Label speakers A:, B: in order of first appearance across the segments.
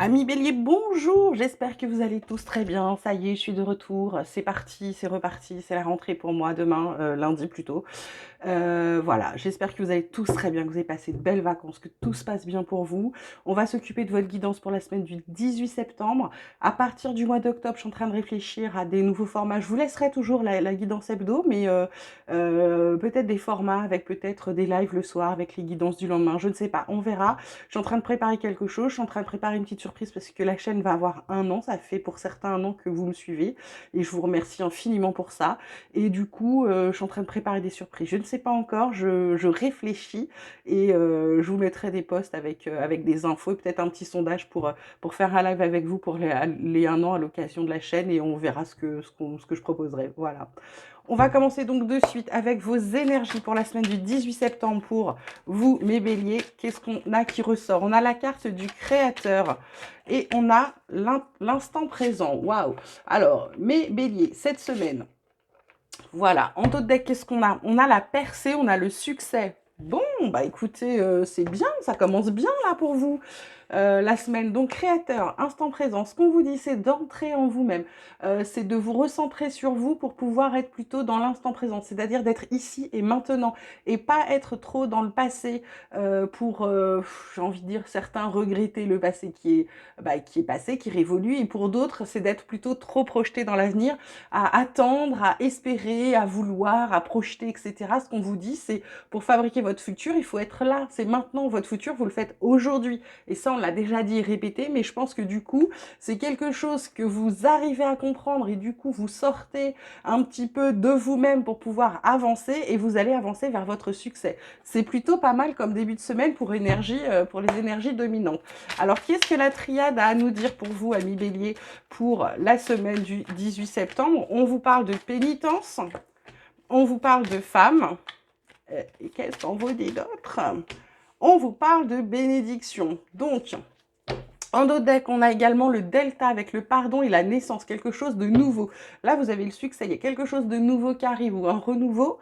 A: Amis Bélier, bonjour, j'espère que vous allez tous très bien. Ça y est, je suis de retour. C'est parti, c'est reparti, c'est la rentrée pour moi demain, lundi plutôt. Voilà, j'espère que vous allez tous très bien, que vous avez passé de belles vacances, que tout se passe bien pour vous. On va s'occuper de votre guidance pour la semaine du 18 septembre. À partir du mois d'octobre, je suis en train de réfléchir à des nouveaux formats. Je vous laisserai toujours la guidance hebdo, mais peut-être des formats avec peut-être des lives le soir, avec les guidances du lendemain. Je ne sais pas, on verra. Je suis en train de préparer quelque chose, je suis en train de préparer une petite surprise parce que la chaîne va avoir 1 an. Ça fait pour certains 1 an que vous me suivez et je vous remercie infiniment pour ça. Et du coup, je suis en train de préparer des surprises. Je ne sais pas encore, je réfléchis et je vous mettrai des posts avec des infos et peut-être un petit sondage pour faire un live avec vous pour les 1 an à l'occasion de la chaîne et on verra ce que je proposerai. Voilà. On va commencer donc de suite avec vos énergies pour la semaine du 18 septembre pour vous, mes béliers. Qu'est-ce qu'on a qui ressort? On a la carte du créateur et on a l'instant présent. Waouh! Alors, mes béliers, cette semaine, voilà, en taux de deck, qu'est-ce qu'on a? On a la percée, on a le succès. Bon, bah écoutez, c'est bien, ça commence bien là pour vous. La semaine, donc créateur, instant présent, ce qu'on vous dit, c'est d'entrer en vous-même, c'est de vous recentrer sur vous pour pouvoir être plutôt dans l'instant présent, c'est-à-dire d'être ici et maintenant, et pas être trop dans le passé pour, j'ai envie de dire, certains regretter le passé qui est passé, qui révolue, et pour d'autres, c'est d'être plutôt trop projeté dans l'avenir, à attendre, à espérer, à vouloir, à projeter, etc. Ce qu'on vous dit, c'est pour fabriquer votre futur, il faut être là. C'est maintenant votre futur, vous le faites aujourd'hui. Et ça, on l'a déjà dit et répété, mais je pense que du coup, c'est quelque chose que vous arrivez à comprendre et du coup, vous sortez un petit peu de vous-même pour pouvoir avancer et vous allez avancer vers votre succès. C'est plutôt pas mal comme début de semaine pour pour les énergies dominantes. Alors, qu'est-ce que la triade a à nous dire pour vous, amis bélier, pour la semaine du 18 septembre? On vous parle de pénitence, on vous parle de femme, et qu'est-ce qu'on vous dit d'autre? On vous parle de bénédiction. Donc, en d'autres decks, on a également le delta avec le pardon et la naissance, quelque chose de nouveau. Là, vous avez le succès, il y a quelque chose de nouveau qui arrive ou un renouveau.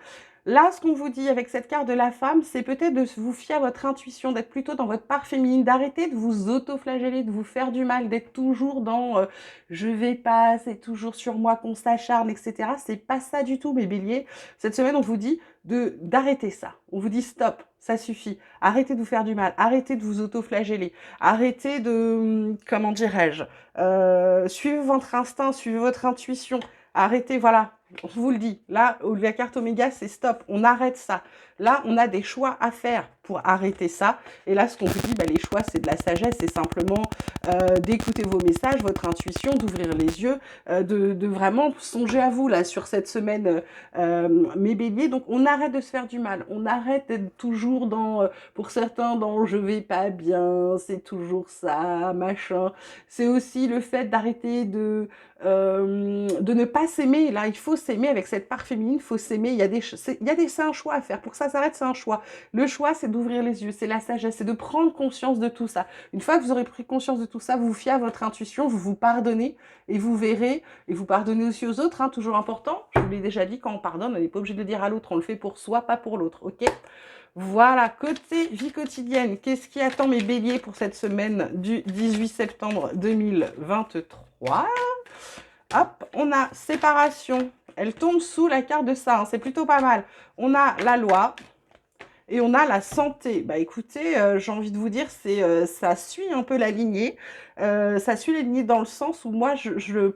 A: Là, ce qu'on vous dit avec cette carte de la femme, c'est peut-être de vous fier à votre intuition, d'être plutôt dans votre part féminine, d'arrêter de vous auto-flageller, de vous faire du mal, d'être toujours dans je vais pas, c'est toujours sur moi qu'on s'acharne, etc. C'est pas ça du tout, mes béliers. Cette semaine, on vous dit d'arrêter ça. On vous dit stop, ça suffit. Arrêtez de vous faire du mal, arrêtez de vous auto-flageller, arrêtez de, comment dirais-je, suivez votre instinct, suivez votre intuition, arrêtez, voilà, on vous le dit. Là, la carte Oméga, c'est stop, on arrête ça. Là, on a des choix à faire pour arrêter ça. Et là, ce qu'on vous dit, bah, les choix, c'est de la sagesse, c'est simplement d'écouter vos messages, votre intuition, d'ouvrir les yeux, de vraiment songer à vous, là, sur cette semaine, mes béliers. Donc, on arrête de se faire du mal, on arrête d'être toujours dans, pour certains, dans je vais pas bien, c'est toujours ça, machin. C'est aussi le fait d'arrêter de ne pas s'aimer. Là, il faut s'aimer avec cette part féminine, il faut s'aimer. C'est un choix à faire. Pour que ça s'arrête, c'est un choix. Le choix, c'est d'ouvrir les yeux, c'est la sagesse, c'est de prendre conscience de tout ça. Une fois que vous aurez pris conscience de tout ça, vous vous fiez à votre intuition, vous vous pardonnez et vous verrez, et vous pardonnez aussi aux autres, hein, toujours important. Je vous l'ai déjà dit, quand on pardonne, on n'est pas obligé de le dire à l'autre, on le fait pour soi, pas pour l'autre, ok? Voilà, côté vie quotidienne, qu'est-ce qui attend mes béliers pour cette semaine du 18 septembre 2023? Hop, on a séparation. Elle tombe sous la carte de ça, hein, c'est plutôt pas mal. On a la loi et on a la santé. Bah écoutez, j'ai envie de vous dire, ça suit un peu la lignée. Ça suit la lignée dans le sens où moi,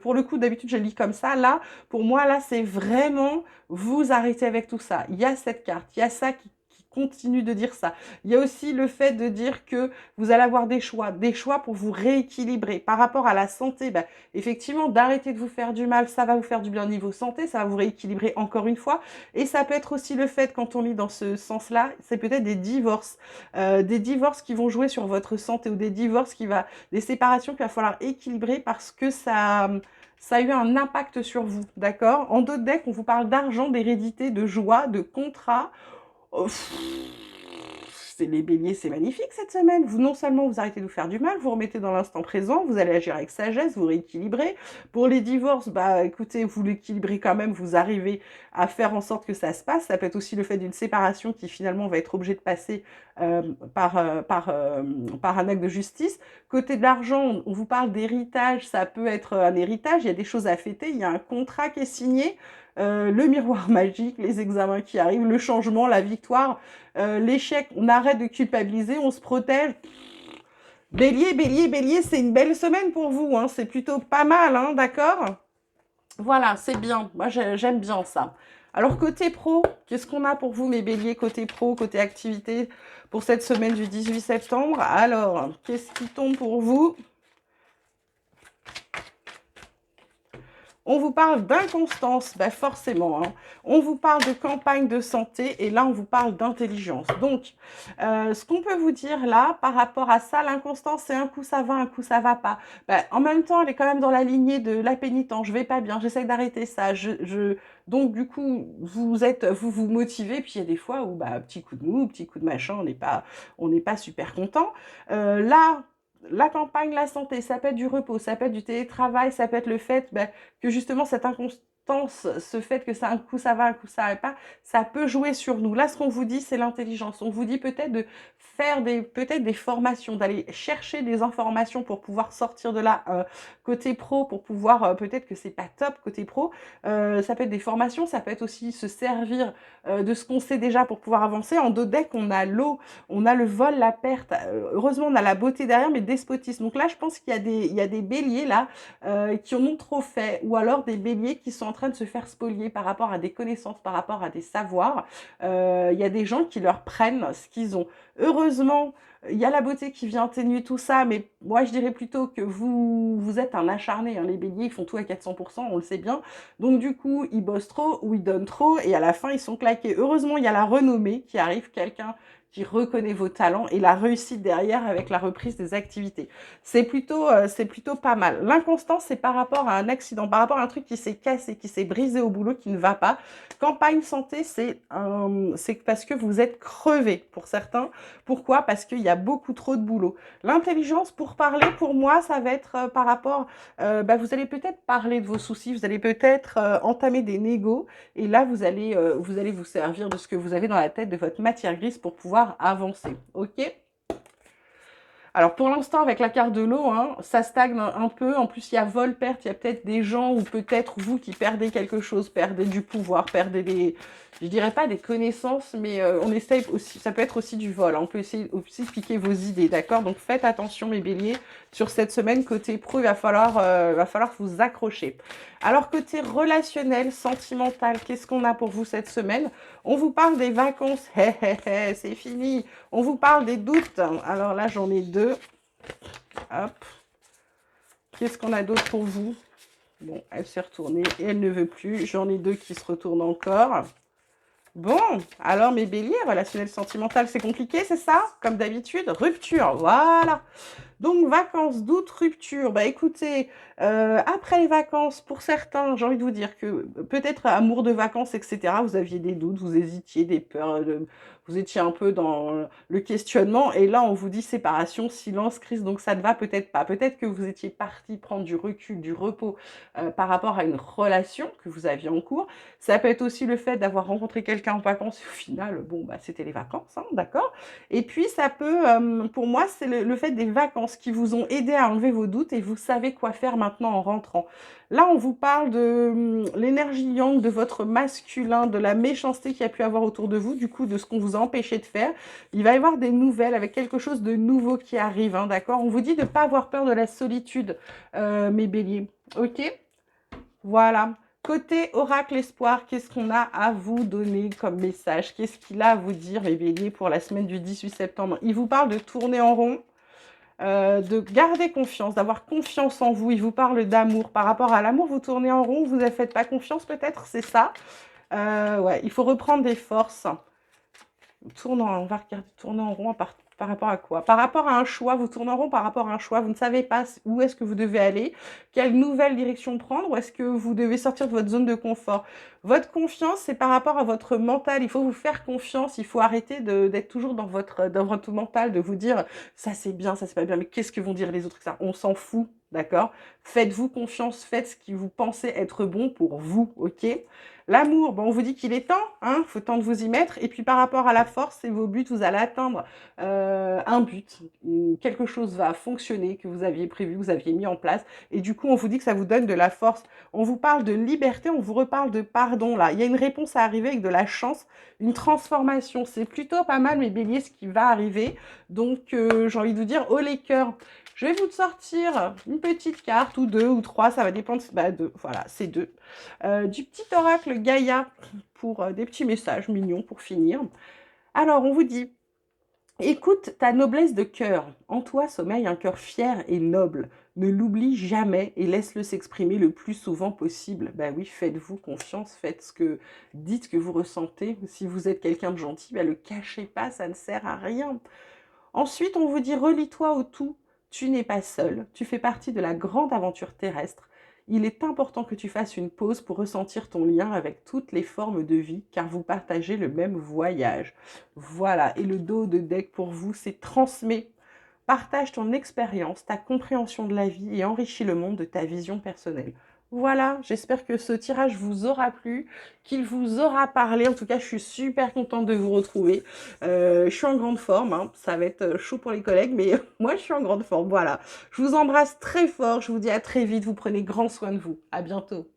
A: pour le coup, d'habitude, je lis comme ça. Là, pour moi, là, c'est vraiment vous arrêtez avec tout ça. Il y a cette carte, il y a ça qui continue de dire ça. Il y a aussi le fait de dire que vous allez avoir des choix pour vous rééquilibrer. Par rapport à la santé, bah, effectivement, d'arrêter de vous faire du mal, ça va vous faire du bien au niveau santé, ça va vous rééquilibrer encore une fois. Et ça peut être aussi le fait, quand on lit dans ce sens-là, c'est peut-être des divorces qui vont jouer sur votre santé ou des séparations qu'il va falloir équilibrer parce que ça a eu un impact sur vous, d'accord? En d'autres decks, on vous parle d'argent, d'hérédité, de joie, de contrat. Oh, c'est les béliers, c'est magnifique cette semaine. Vous, non seulement vous arrêtez de vous faire du mal, vous remettez dans l'instant présent, vous allez agir avec sagesse, vous rééquilibrez. Pour les divorces, bah écoutez, vous l'équilibrez quand même, vous arrivez à faire en sorte que ça se passe. Ça peut être aussi le fait d'une séparation qui finalement va être obligée de passer par un acte de justice. Côté de l'argent, on vous parle d'héritage, ça peut être un héritage, il y a des choses à fêter, il y a un contrat qui est signé, le miroir magique, les examens qui arrivent, le changement, la victoire, l'échec, on arrête de culpabiliser, on se protège. Bélier, bélier, bélier, c'est une belle semaine pour vous, hein, c'est plutôt pas mal, hein, d'accord? Voilà, c'est bien, moi j'aime bien ça. Alors côté pro, qu'est-ce qu'on a pour vous mes béliers, côté pro, côté activité, pour cette semaine du 18 septembre? Alors, qu'est-ce qui tombe pour vous? On vous parle d'inconstance, ben forcément. Hein. On vous parle de campagne de santé et là, on vous parle d'intelligence. Donc, ce qu'on peut vous dire là, par rapport à ça, l'inconstance, c'est un coup ça va, un coup ça va pas. Ben, en même temps, elle est quand même dans la lignée de la pénitence. Je vais pas bien, j'essaie d'arrêter ça. Donc, du coup, vous vous motivez. Puis, il y a des fois où, bah, petit coup de mou, petit coup de machin, on n'est pas super content. Là, la campagne, la santé, ça peut être du repos, ça peut être du télétravail, ça peut être le fait ben, que justement cette inconstance, ce fait que ça un coup ça va, un coup ça va pas, ça peut jouer sur nous. Là, ce qu'on vous dit, c'est l'intelligence. On vous dit peut-être de faire peut-être des formations, d'aller chercher des informations pour pouvoir sortir de là côté pro, pour pouvoir peut-être que c'est pas top côté pro. Ça peut être des formations, ça peut être aussi se servir de ce qu'on sait déjà pour pouvoir avancer. En dos deck, on a l'eau, on a le vol, la perte. Heureusement, on a la beauté derrière, mais despotisme. Donc là, je pense qu'il y a des béliers là qui en ont trop fait, ou alors des béliers qui sont en train de se faire spolier par rapport à des connaissances, par rapport à des savoirs. Il y a des gens qui leur prennent ce qu'ils ont. Heureusement, il y a la beauté qui vient atténuer tout ça, mais moi je dirais plutôt que vous êtes un acharné. Hein. Les béliers, ils font tout à 400%, on le sait bien. Donc du coup, ils bossent trop ou ils donnent trop, et à la fin, ils sont claqués. Heureusement, il y a la renommée qui arrive, quelqu'un qui reconnaît vos talents et la réussite derrière avec la reprise des activités. C'est plutôt pas mal. L'inconstance, c'est par rapport à un accident, par rapport à un truc qui s'est cassé, qui s'est brisé au boulot, qui ne va pas. Campagne santé, c'est parce que vous êtes crevé pour certains. Pourquoi? Parce qu'il y a beaucoup trop de boulot. L'intelligence, pour parler, pour moi, ça va être par rapport, vous allez peut-être parler de vos soucis, vous allez peut-être entamer des négos, et là, vous allez vous servir de ce que vous avez dans la tête, de votre matière grise pour pouvoir avancer. Ok? Alors pour l'instant, avec la carte de l'eau, hein, ça stagne un peu. En plus, il y a vol-perte, il y a peut-être des gens ou peut-être vous qui perdez quelque chose, perdez du pouvoir, perdez des... Je dirais pas des connaissances, mais on essaye aussi, ça peut être aussi du vol. Hein. On peut essayer aussi de piquer vos idées, d'accord? Donc faites attention mes béliers, sur cette semaine, côté pro, il va falloir vous accrocher. Alors côté relationnel, sentimental, qu'est-ce qu'on a pour vous cette semaine? On vous parle des vacances, c'est fini. On vous parle des doutes. Alors là, j'en ai deux. Hop. Qu'est-ce qu'on a d'autre pour vous? Bon, elle s'est retournée et elle ne veut plus. J'en ai deux qui se retournent encore. Bon, alors mes béliers, relationnel sentimental, c'est compliqué, c'est ça? Comme d'habitude, rupture, voilà. Donc, vacances, doute, rupture. Bah écoutez, après les vacances, pour certains, j'ai envie de vous dire que peut-être amour de vacances, etc., vous aviez des doutes, vous hésitiez, des peurs, vous étiez un peu dans le questionnement, et là, on vous dit séparation, silence, crise, donc ça ne va peut-être pas. Peut-être que vous étiez parti prendre du recul, du repos par rapport à une relation que vous aviez en cours. Ça peut être aussi le fait d'avoir rencontré quelqu'un en vacances, et au final, bon, bah c'était les vacances, hein, d'accord? Et puis, ça peut, pour moi, c'est le fait des vacances qui vous ont aidé à enlever vos doutes et vous savez quoi faire maintenant en rentrant. Là, on vous parle de l'énergie yang, de votre masculin, de la méchanceté qu'il y a pu avoir autour de vous, du coup, de ce qu'on vous a empêché de faire. Il va y avoir des nouvelles avec quelque chose de nouveau qui arrive, hein, d'accord? On vous dit de ne pas avoir peur de la solitude, mes béliers. Ok? Voilà. Côté oracle espoir, qu'est-ce qu'on a à vous donner comme message? Qu'est-ce qu'il a à vous dire, mes béliers, pour la semaine du 18 septembre? Il vous parle de tourner en rond, de garder confiance, d'avoir confiance en vous. Il vous parle d'amour. Par rapport à l'amour, vous tournez en rond, vous ne faites pas confiance peut-être, c'est ça. Ouais, il faut reprendre des forces. On va regarder tourner en rond par rapport à quoi? Par rapport à un choix, vous tournez en rond par rapport à un choix, vous ne savez pas où est-ce que vous devez aller, quelle nouvelle direction prendre, ou est-ce que vous devez sortir de votre zone de confort. Votre confiance, c'est par rapport à votre mental, il faut vous faire confiance, il faut arrêter d'être toujours dans votre mental, de vous dire ça c'est bien, ça c'est pas bien, mais qu'est-ce que vont dire les autres, ça, on s'en fout. d'accord? Faites-vous confiance, faites ce qui vous pensez être bon pour vous, OK? L'amour, bon, on vous dit qu'il est temps, hein, faut temps de vous y mettre. Et puis par rapport à la force et vos buts, vous allez atteindre un but, quelque chose va fonctionner que vous aviez prévu, vous aviez mis en place. Et du coup, on vous dit que ça vous donne de la force. On vous parle de liberté, on vous reparle de pardon là. Il y a une réponse à arriver avec de la chance, une transformation. C'est plutôt pas mal, mes béliers, ce qui va arriver. Donc, j'ai envie de vous dire, oh les cœurs, je vais vous sortir une petite carte ou deux ou trois, ça va dépendre, bah, de, voilà, c'est deux. Du petit oracle Gaïa pour des petits messages mignons pour finir. Alors, on vous dit, écoute ta noblesse de cœur. En toi sommeille un cœur fier et noble. Ne l'oublie jamais et laisse-le s'exprimer le plus souvent possible. Ben oui, faites-vous confiance, faites ce que, dites ce que vous ressentez. Si vous êtes quelqu'un de gentil, ben le cachez pas, ça ne sert à rien. Ensuite, on vous dit, relie-toi au tout. Tu n'es pas seul, tu fais partie de la grande aventure terrestre. Il est important que tu fasses une pause pour ressentir ton lien avec toutes les formes de vie, car vous partagez le même voyage. Voilà, et le dos de deck pour vous, c'est transmet. Partage ton expérience, ta compréhension de la vie et enrichis le monde de ta vision personnelle. Voilà, j'espère que ce tirage vous aura plu, qu'il vous aura parlé. En tout cas, je suis super contente de vous retrouver. Je suis en grande forme, hein. Ça va être chaud pour les collègues, mais moi, je suis en grande forme. Voilà, je vous embrasse très fort. Je vous dis à très vite. Vous prenez grand soin de vous. À bientôt.